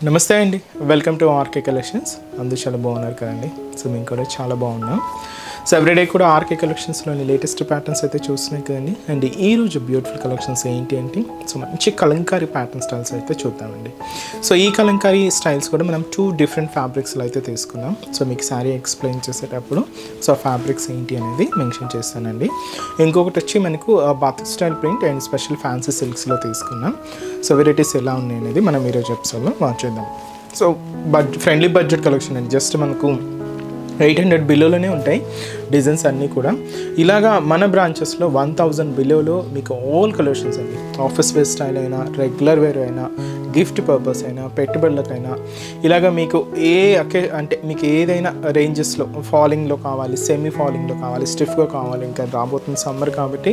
నమస్తే అండి, welcome to RK collections. అందరూ చాలా బాగున్నారు కదండి. సో మేము కూడా చాలా బాగున్నాం. సో ఎవ్రీడే కూడా ఆర్కే కలెక్షన్స్లోని లేటెస్ట్ ప్యాటర్న్స్ అయితే చూస్తున్నాయి కదండి. అండ్ ఈరోజు బ్యూటిఫుల్ కలెక్షన్స్ ఏంటి అంటే సో మంచి కలంకారీ ప్యాటర్న్ స్టైల్స్ అయితే చూద్దామండి. సో ఈ కలంకారీ స్టైల్స్ కూడా మనం 2 డిఫరెంట్ ఫ్యాబ్రిక్స్లో అయితే తీసుకున్నాం. సో మీకు శారీ ఎక్స్ప్లెయిన్ చేసేటప్పుడు సో ఫ్యాబ్రిక్స్ ఏంటి అనేది మెన్షన్ చేస్తానండి. ఇంకొకటి వచ్చి మనకు batik style print and special fancy సిల్క్స్లో తీసుకున్నాం. సో వెరైటీస్ ఎలా ఉన్నాయి అనేది మనం ఈరోజు ఎపిసోడ్లో వాచ్ చేద్దాం. సో ఫ్రెండ్లీ బడ్జెట్ కలెక్షన్ అండి. జస్ట్ మనకు 800 బిలోలోనే ఉంటాయి డిజైన్స్ అన్నీ కూడా. ఇలాగా మన బ్రాంచెస్లో 1000 బిలోలో మీకు ఆల్ కలెక్షన్స్ అండి. ఆఫీస్ వేర్ స్టైల్ అయినా, రెగ్యులర్ వేర్ అయినా, గిఫ్ట్ పర్పస్ అయినా, పెట్టుబడులకైనా ఇలాగ మీకు అంటే మీకు ఏదైనా రేంజెస్లో ఫాలింగ్లో కావాలి, సెమీ ఫాలింగ్లో కావాలి, స్టిఫ్గా కావాలి. ఇంకా రాబోతుంది సమ్మర్ కాబట్టి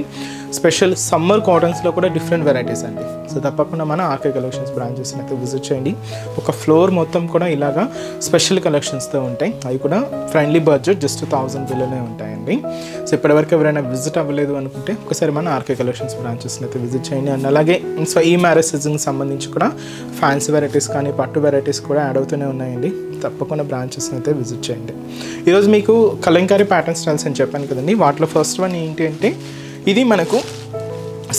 స్పెషల్ సమ్మర్ కాటన్స్లో కూడా డిఫరెంట్ వెరైటీస్ అండి. సో తప్పకుండా మన ఆర్కే కలెక్షన్స్ బ్రాంచెస్ని అయితే విజిట్ చేయండి. ఒక ఫ్లోర్ మొత్తం కూడా ఇలాగా స్పెషల్ కలెక్షన్స్తో ఉంటాయి. అవి కూడా ఫ్రెండ్లీ బడ్జెట్ జస్ట్ 1000 బిలోనే ఉంటాయండి. సో ఇప్పటివరకు ఎవరైనా విజిట్ అవ్వలేదు అనుకుంటే ఒకసారి మన ఆర్కే కలెక్షన్స్ బ్రాంచెస్ని అయితే విజిట్ చేయండి. అండ్ అలాగే సో ఈ మ్యారేజ్ సీజన్కి సంబంధించి కూడా ఫ్యాన్సీ వెరైటీస్ కానీ పట్టు వెరైటీస్ కూడా యాడ్ అవుతూనే ఉన్నాయండి. తప్పకుండా బ్రాంచెస్ని అయితే విజిట్ చేయండి. ఈరోజు మీకు కలంకారీ ప్యాటర్న్ స్టైల్స్ అని చెప్పాను కదండి. వాటిలో ఫస్ట్ వన్ ఏంటి అంటే ఇది మనకు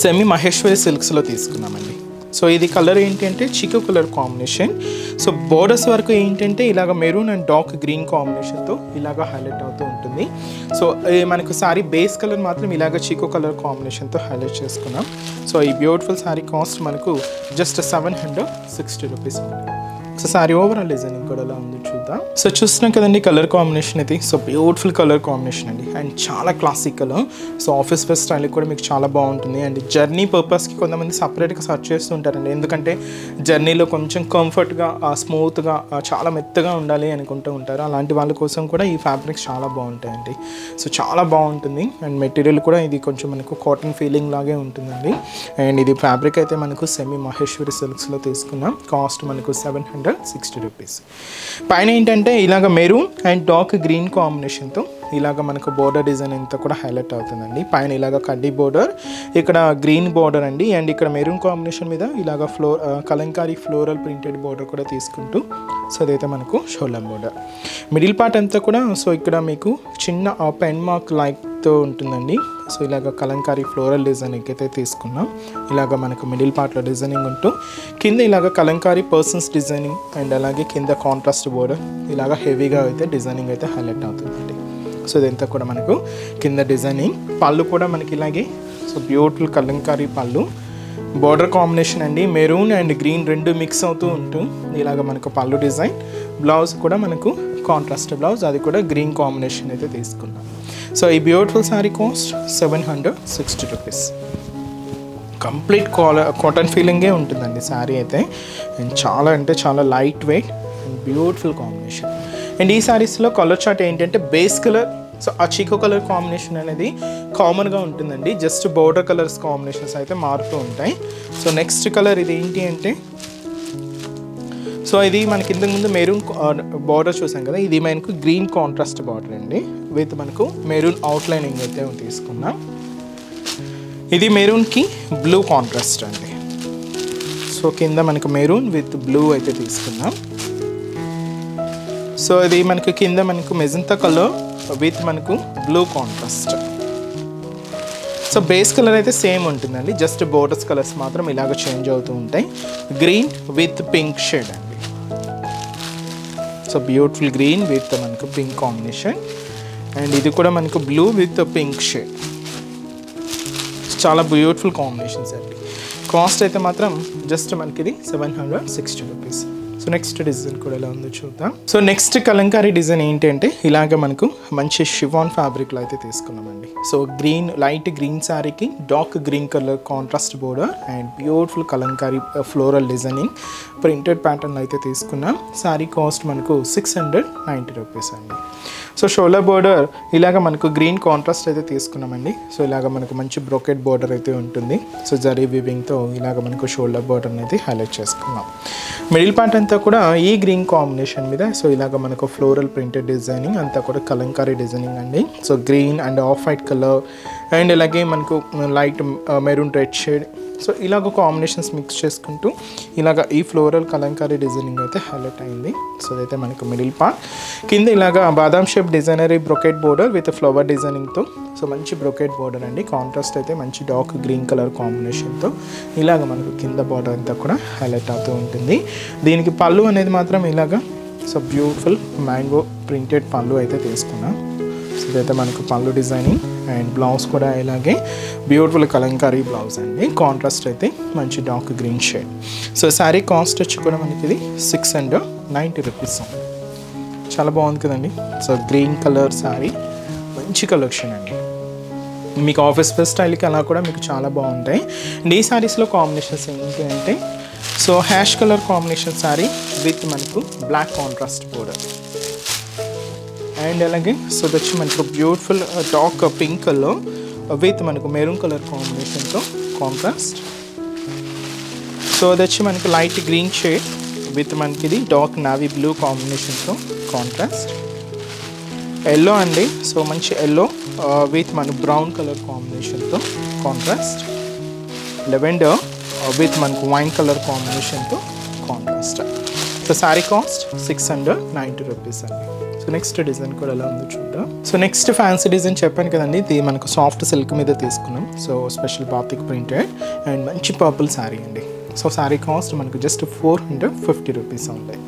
సెమీ మహేశ్వరి సిల్క్స్లో తీసుకున్నామండి. సో ఇది కలర్ ఏంటి అంటే చిక్కు కలర్ కాంబినేషన్. సో బోర్డర్స్ వరకు ఏంటంటే ఇలాగ మెరూన్ అండ్ డార్క్ గ్రీన్ కాంబినేషన్తో ఇలాగ హైలైట్ అవుతూ ఉంటుంది. సో మనకు శారీ బేస్ కలర్ మాత్రం ఇలాగ చిక్కు కలర్ కాంబినేషన్తో హైలైట్ చేసుకున్నాం. సో ఈ బ్యూటిఫుల్ శారీ కాస్ట్ మనకు జస్ట్ 760 రూపీస్ ఉంది. సో శారీ ఓవరాల్ డిజైనింగ్ కూడా ఎలా ఉంది చూద్దాం. సో చూస్తున్నాం కదండి కలర్ కాంబినేషన్ ఇది. సో బ్యూటిఫుల్ కలర్ కాంబినేషన్ అండి అండ్ చాలా classic colour. So office wear స్టైల్కి కూడా మీకు చాలా బాగుంటుంది. అండ్ జర్నీ పర్పస్కి కొంతమంది సపరేట్గా సర్చ్ చేస్తూ ఉంటారండి. ఎందుకంటే జర్నీలో కొంచెం కంఫర్ట్గా, స్మూత్గా, చాలా మెత్తగా ఉండాలి అనుకుంటూ ఉంటారు. అలాంటి వాళ్ళ కోసం కూడా ఈ ఫ్యాబ్రిక్స్ చాలా బాగుంటాయండి. సో చాలా బాగుంటుంది. అండ్ మెటీరియల్ కూడా ఇది కొంచెం మనకు కాటన్ ఫీలింగ్ లాగే ఉంటుందండి. అండ్ ఇది ఫ్యాబ్రిక్ అయితే మనకు సెమీ మహేశ్వరి సిల్క్స్లో తీసుకున్నాం. కాస్ట్ మనకు 760 రూపీస్. పైన ఏంటంటే ఇలాగ మెరూన్ అండ్ డార్క్ గ్రీన్ కాంబినేషన్తో ఇలాగ మనకు బోర్డర్ డిజైన్ అంతా కూడా హైలైట్ అవుతుందండి. పైన ఇలాగ కడ్డీ బోర్డర్, ఇక్కడ గ్రీన్ బోర్డర్ అండి. అండ్ ఇక్కడ మెరూన్ కాంబినేషన్ మీద ఇలాగ కలంకారీ ఫ్లోరల్ ప్రింటెడ్ బోర్డర్ కూడా తీసుకుంటూ సో అదైతే మనకు షోల్డర్ బోర్డర్. మిడిల్ పార్ట్ అంతా కూడా సో ఇక్కడ మీకు చిన్న పెన్ మార్క్ లైక్తో ఉంటుందండి. సో ఇలాగ కలంకారీ ఫ్లోరల్ డిజైనింగ్ అయితే తీసుకున్నాం. ఇలాగ మనకు మిడిల్ పార్ట్లో డిజైనింగ్ ఉంటూ కింద ఇలాగ కలంకారీ పర్సన్స్ డిజైనింగ్ అండ్ అలాగే కింద కాంట్రాస్ట్ బోర్డర్ ఇలాగ హెవీగా అయితే డిజైనింగ్ అయితే హైలైట్ అవుతుందండి. సో ఇదంతా కూడా మనకు కింద డిజైనింగ్. పళ్ళు కూడా మనకి ఇలాగే సో బ్యూటిఫుల్ కలంకారీ పళ్ళు. బోర్డర్ కాంబినేషన్ అండి మెరూన్ అండ్ గ్రీన్ రెండు మిక్స్ అవుతూ ఉంటూ ఇలాగ మనకు పళ్ళు డిజైన్. బ్లౌజ్ కూడా మనకు కాంట్రాస్ట్ బ్లౌజ్, అది కూడా గ్రీన్ కాంబినేషన్ అయితే తీసుకున్నాం. సో ఈ beautiful sari cost 760 rupees. Complete cotton ఫీలింగే ఉంటుందండి శారీ అయితే. అండ్ చాలా అంటే చాలా light weight and beautiful combination. And ఈ శారీస్లో కలర్ చార్ట్ ఏంటంటే బేస్ కలర్ సో ఆ చీకో కలర్ కాంబినేషన్ అనేది కామన్గా ఉంటుందండి. జస్ట్ బోర్డర్ కలర్స్ కాంబినేషన్స్ అయితే మారుతూ ఉంటాయి. సో నెక్స్ట్ కలర్ ఇది ఏంటి అంటే సో ఇది మనకి ఇంతకు ముందు మెరూన్ బార్డర్ చూసాం కదా, ఇది మనకు గ్రీన్ కాంట్రాస్ట్ బార్డర్ అండి విత్ మనకు మెరూన్ అవుట్లైనింగ్ అయితే తీసుకున్నాం. ఇది మెరూన్కి బ్లూ కాంట్రాస్ట్ అండి. సో కింద మనకు మెరూన్ విత్ బ్లూ అయితే తీసుకున్నాం. సో ఇది మనకు కింద మనకు మెజంతా కలర్ విత్ మనకు blue contrast. So base colour అయితే సేమ్ ఉంటుందండి, జస్ట్ బోర్డర్స్ కలర్స్ మాత్రం ఇలాగ చేంజ్ అవుతూ ఉంటాయి. గ్రీన్ విత్ పింక్ షేడ్ అండి. సో బ్యూటిఫుల్ గ్రీన్ విత్ మనకు పింక్ కాంబినేషన్. అండ్ ఇది కూడా మనకు బ్లూ విత్ పింక్ షేడ్. చాలా బ్యూటిఫుల్ కాంబినేషన్స్ అండి. కాస్ట్ అయితే మాత్రం జస్ట్ మనకి ఇది 760 రూపీస్. సో నెక్స్ట్ డిజైన్ కూడా ఎలా ఉందో చూద్దాం. సో నెక్స్ట్ కలంకారీ డిజైన్ ఏంటంటే ఇలాగ మనకు మంచి షిఫాన్ ఫ్యాబ్రిక్లో అయితే తీసుకున్నామండి. సో గ్రీన్ లైట్ గ్రీన్ శారీకి dark green colour contrast border and beautiful Kalamkari floral designing printed pattern అయితే తీసుకున్నాం. శారీ కాస్ట్ మనకు 690 రూపీస్ అండి. సో షోల్డర్ బోర్డర్ ఇలాగ మనకు గ్రీన్ కాంట్రాస్ట్ అయితే తీసుకున్నామండి. సో ఇలాగ మనకు మంచి బ్రోకెట్ బోర్డర్ అయితే ఉంటుంది. సో జరీ వీవింగ్తో ఇలాగ మనకు షోల్డర్ బోర్డర్ అనేది హైలైట్ చేసుకున్నాం. మిడిల్ పార్ట్ అంతా కూడా ఈ గ్రీన్ కాంబినేషన్ మీద సో ఇలాగ మనకు ఫ్లోరల్ ప్రింటెడ్ డిజైనింగ్ అంతా కూడా కలంకారీ డిజైనింగ్ అండి. So green and off white colour and అలాగే మనకు light maroon red shade so ఇలాగ కాంబినేషన్స్ మిక్స్ చేసుకుంటూ ఇలాగ ఈ ఫ్లోరల్ కలంకారీ డిజైనింగ్ అయితే హైలైట్ అయింది. సో అదైతే మనకు మిడిల్ పార్ట్. కింద ఇలాగ బాదాం shape designer brocade border with flower డిజైనింగ్తో. సో మంచి బ్రొకెట్ బోర్డర్ అండి. కాంట్రాస్ట్ అయితే మంచి డార్క్ గ్రీన్ కలర్ కాంబినేషన్తో ఇలాగ మనకు కింద బోర్డర్ అంతా కూడా హైలైట్ అవుతూ ఉంటుంది. దీనికి పళ్ళు అనేది మాత్రం ఇలాగ సో బ్యూటిఫుల్ మ్యాంగో ప్రింటెడ్ పళ్ళు అయితే తీసుకున్నాం. సో ఇదైతే మనకు పళ్ళు డిజైనింగ్ అండ్ బ్లౌజ్ కూడా ఇలాగే బ్యూటిఫుల్ కలంకారీ బ్లౌజ్ అండి. కాంట్రాస్ట్ అయితే మంచి dark green shade. So sari cost వచ్చి కూడా మనకి ఇది 690 రూపీస్. చాలా బాగుంది కదండి. సో గ్రీన్ కలర్ శారీ మంచి కలెక్షన్ అండి. మీకు ఆఫీస్ వేర్ స్టైల్కి అలా కూడా మీకు చాలా బాగుంటాయి. అండ్ ఈ శారీస్లో కాంబినేషన్స్ ఏంటి అంటే so ash colour combination sari with మనకు బ్లాక్ కాంట్రాస్ట్ బోర్డర్ అండ్ అలాగే సో వచ్చి మనకు beautiful dark pink colour with మనకు మెరూన్ కలర్ కాంబినేషన్తో కాంట్రాస్ట్. సో అది వచ్చి మనకు లైట్ గ్రీన్ షేడ్ విత్ మనకి ఇది డార్క్ నావీ బ్లూ కాంబినేషన్తో కాంట్రాస్ట్. ఎల్లో అండి. సో మంచి ఎల్లో విత్ మన బ్రౌన్ కలర్ కాంబినేషన్తో కాంట్రాస్ట్. లెవెండర్ విత్ మనకు వైన్ కలర్ కాంబినేషన్తో contrast. So sari cost 690 rupees అండి. సో నెక్స్ట్ డిజైన్ కూడా ఎలా ఉందో చూద్దాం. సో నెక్స్ట్ ఫ్యాన్సీ డిజైన్ చెప్పాను కదండి, ఇది మనకు సాఫ్ట్ సిల్క్ మీద తీసుకున్నాం. So special batik printed and మంచి పర్పుల్ శారీ అండి. సో శారీ కాస్ట్ మనకు జస్ట్ 450 రూపీస్ ఉంటాయి.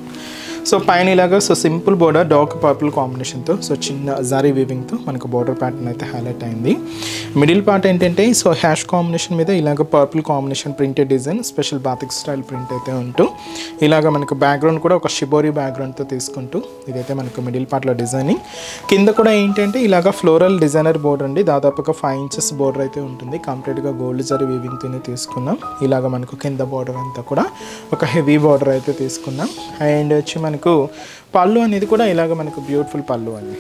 సో పైన ఇలాగా so simple border dark purple కాంబినేషన్తో సో చిన్న జారీ వీవింగ్తో మనకు బోర్డర్ ప్యాటర్న్ అయితే హైలైట్ అయింది. మిడిల్ పార్ట్ ఏంటంటే సో హ్యాష్ కాంబినేషన్ మీద ఇలాగ purple combination printed design special batik style print అయితే ఉంటూ ఇలాగ మనకు బ్యాక్గ్రౌండ్ కూడా ఒక షిబోరీ బ్యాక్గ్రౌండ్తో తీసుకుంటూ ఇదైతే మనకు మిడిల్ పార్ట్లో డిజైనింగ్. కింద కూడా ఏంటంటే ఇలాగ ఫ్లోరల్ డిజైనర్ బోర్డర్ అండి. దాదాపుగా 5 ఇంచెస్ బోర్డర్ అయితే ఉంటుంది. కంప్లీట్గా గోల్డ్ జరీ వీవింగ్తోనే తీసుకున్నాం. ఇలాగ మనకు కింద బోర్డర్ అంతా కూడా ఒక హెవీ బోర్డర్ అయితే తీసుకున్నాం. అండ్ వచ్చి మనకు పళ్ళు అనేది కూడా ఇలాగ మనకు బ్యూటిఫుల్ పళ్ళు అండి.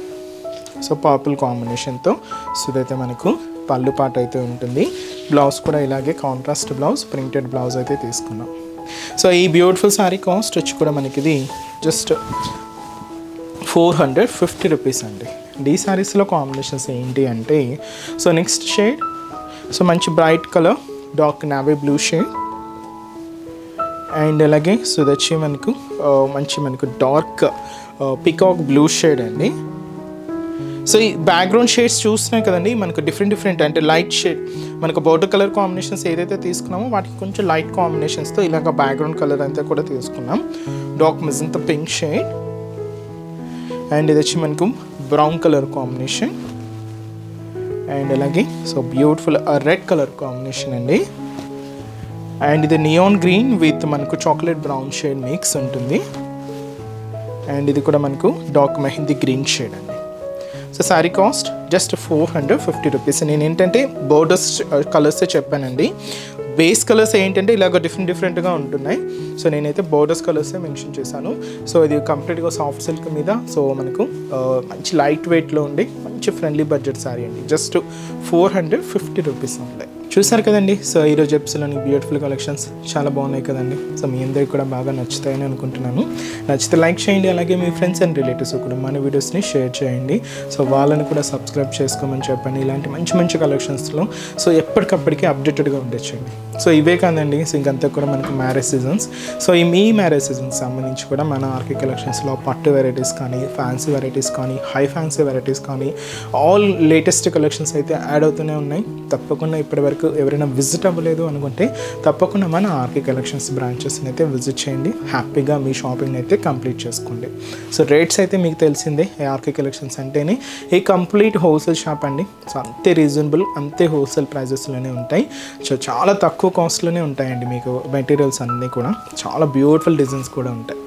సో పర్పుల్ కాంబినేషన్తో సో ఇదైతే మనకు పళ్ళు పార్ట్ అయితే ఉంటుంది. బ్లౌజ్ కూడా ఇలాగే కాంట్రాస్ట్ బ్లౌజ్ ప్రింటెడ్ బ్లౌజ్ అయితే తీసుకున్నాం. సో ఈ బ్యూటిఫుల్ శారీ కాస్ట్ వచ్చి కూడా మనకి ఇది జస్ట్ 450 రూపీస్ అండి. ఈ శారీస్లో కాంబినేషన్స్ ఏంటి అంటే సో నెక్స్ట్ షేడ్ సో మంచి bright colour dark navy blue shade and అలాగే సో ఇది వచ్చి మనకు మనకు డార్క్ పికాక్ బ్లూ షేడ్ అండి. సో ఈ బ్యాక్గ్రౌండ్ షేడ్స్ చూస్తున్నాయి కదండి, మనకు డిఫరెంట్ అంటే లైట్ షేడ్ మనకు బోర్డర్ కలర్ కాంబినేషన్స్ ఏదైతే తీసుకున్నామో వాటికి కొంచెం లైట్ కాంబినేషన్స్తో ఇలాగ బ్యాక్గ్రౌండ్ కలర్ అంతా కూడా తీసుకున్నాం. Dark magenta pink shade and ఇది వచ్చి మనకు బ్రౌన్ కలర్ కాంబినేషన్ అండ్ అలాగే so beautiful red colour combination అండి. అండ్ ఇది నియాన్ గ్రీన్ విత్ మనకు చాక్లెట్ బ్రౌన్ షేడ్ మిక్స్ ఉంటుంది. అండ్ ఇది కూడా మనకు డార్క్ మెహందీ గ్రీన్ షేడ్ అండి. So sari cost just 450 rupees. నేను ఏంటంటే బోర్డర్స్ కలర్సే చెప్పానండి. బేస్ కలర్స్ ఏంటంటే ఇలాగ డిఫరెంట్గా ఉంటున్నాయి. సో నేనైతే బోర్డర్స్ కలర్సే మెన్షన్ చేశాను. సో ఇది కంప్లీట్గా సాఫ్ట్ సిల్క్ మీద సో మనకు మంచి లైట్ వెయిట్లో ఉండి మంచి ఫ్రెండ్లీ బడ్జెట్ శారీ అండి. జస్ట్ 450 రూపీస్ ఉంటాయి. చూసారు కదండి. సో ఈరోజు ఎపిసోడ్లోని బ్యూటిఫుల్ కలెక్షన్స్ చాలా బాగున్నాయి కదండి. సో మీ అందరికి కూడా బాగా నచ్చుతాయని అనుకుంటున్నాను. నచ్చితే లైక్ చేయండి. అలాగే మీ ఫ్రెండ్స్ అండ్ రిలేటివ్స్ కూడా మన వీడియోస్ని షేర్ చేయండి. సో వాళ్ళని కూడా సబ్స్క్రైబ్ చేసుకోమని చెప్పండి. ఇలాంటి మంచి కలెక్షన్స్లో సో ఎప్పటికప్పటికి అప్డేటెడ్గా ఉండొచ్చండి. సో ఇవే కాదండి, సో ఇంకంతా కూడా మనకు మ్యారేజ్ సీజన్స్. సో ఈ మీ మ్యారేజ్ సీజన్స్ సంబంధించి కూడా మన ఆర్కే కలెక్షన్స్లో పట్టు వెరైటీస్ కానీ ఫ్యాన్సీ వెరైటీస్ కానీ హై ఫ్యాన్సీ వెరైటీస్ కానీ ఆల్ లేటెస్ట్ కలెక్షన్స్ అయితే యాడ్ అవుతూనే ఉన్నాయి. తప్పకుండా ఇప్పటివరకు ఎవరైనా విజిట్ అవ్వలేదు అనుకుంటే తప్పకుండా మన ఆర్కే కలెక్షన్స్ బ్రాంచెస్ని అయితే విజిట్ చేయండి. హ్యాపీగా మీ షాపింగ్ అయితే కంప్లీట్ చేసుకోండి. సో రేట్స్ అయితే మీకు తెలిసిందే, ఆర్కే కలెక్షన్స్ అంటేనే ఈ కంప్లీట్ హోల్సేల్ షాప్ అండి. సో అంతే రీజనబుల్ అంతే హోల్సేల్ ప్రైజెస్లోనే ఉంటాయి. సో చాలా తక్కువ కాస్ట్లోనే ఉంటాయండి. మీకు మెటీరియల్స్ అన్నీ కూడా చాలా బ్యూటిఫుల్ డిజైన్స్ కూడా ఉంటాయి.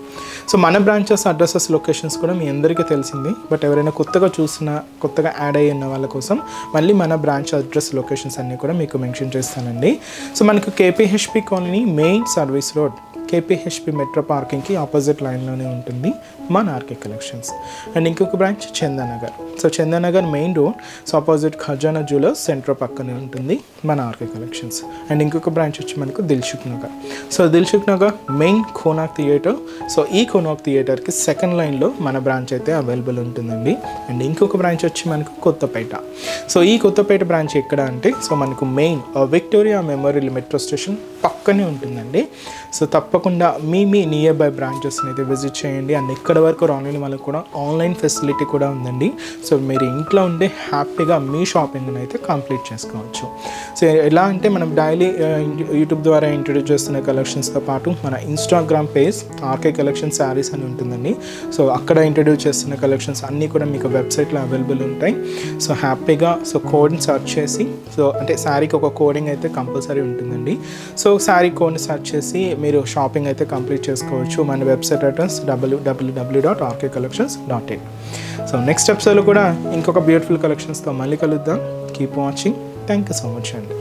సో మన బ్రాంచెస్ అడ్రసెస్ లొకేషన్స్ కూడా మీ అందరికీ తెలిసింది. బట్ ఎవరైనా కొత్తగా యాడ్ అయ్యి ఉన్న వాళ్ళ కోసం మళ్ళీ మన బ్రాంచ్ అడ్రస్ లొకేషన్స్ అన్నీ కూడా మీకు మెన్షన్ చేస్తానండి. సో మనకు KPHP colony main service road KPHP metro పార్కింగ్కి ఆపోజిట్ లైన్లోనే ఉంటుంది మన ఆర్కే కలెక్షన్స్. అండ్ ఇంకొక branch Chandanagar. So Chandanagar main road, so opposite Khazana jewellers centre పక్కనే ఉంటుంది మన ఆర్కే కలెక్షన్స్. అండ్ ఇంకొక బ్రాంచ్ వచ్చి మనకు Dilsukhnagar. So Dilsukhnagar main Konark theatre. So ఈ కోనాక్ థియేటర్కి సెకండ్ లైన్లో మన బ్రాంచ్ అయితే అవైలబుల్ ఉంటుందండి. అండ్ ఇంకొక బ్రాంచ్ వచ్చి మనకు కొత్తపేట. సో ఈ కొత్తపేట బ్రాంచ్ ఎక్కడ అంటే సో మనకు main Victoria memorial metro station పక్కనే ఉంటుందండి. సో తప్పకుండా మీ నియర్ బై బ్రాంచెస్ని అయితే విజిట్ చేయండి. అండ్ ఇక్కడ వరకు రాని వాళ్ళకి కూడా ఆన్లైన్ ఫెసిలిటీ కూడా ఉందండి. సో మీరు ఇంట్లో ఉండే హ్యాపీగా మీ షాపింగ్ని అయితే కంప్లీట్ చేసుకోవచ్చు. సో ఎలా అంటే మనం డైలీ యూట్యూబ్ ద్వారా ఇంట్రొడ్యూస్ చేస్తున్న కలెక్షన్స్తో పాటు మన Instagram page RK collection sarees అని ఉంటుందండి. సో అక్కడ ఇంట్రొడ్యూస్ చేస్తున్న కలెక్షన్స్ అన్నీ కూడా మీకు వెబ్సైట్లో అవైలబుల్ ఉంటాయి. సో హ్యాపీగా సో కోడ్ని సెర్చ్ చేసి, సో అంటే శారీకి ఒక కోడింగ్ అయితే కంపల్సరీ ఉంటుందండి. సో శారీ కోడ్ని సెర్చ్ చేసి మీరు షాపింగ్ అయితే కంప్లీట్ చేసుకోవచ్చు. మన website address www.rkcollections.in. So next ఎపిసోడ్లో కూడా ఇంకొక బ్యూటిఫుల్ కలెక్షన్స్తో మళ్ళీ కలుద్దాం. Keep watching. Thank you so much అండి.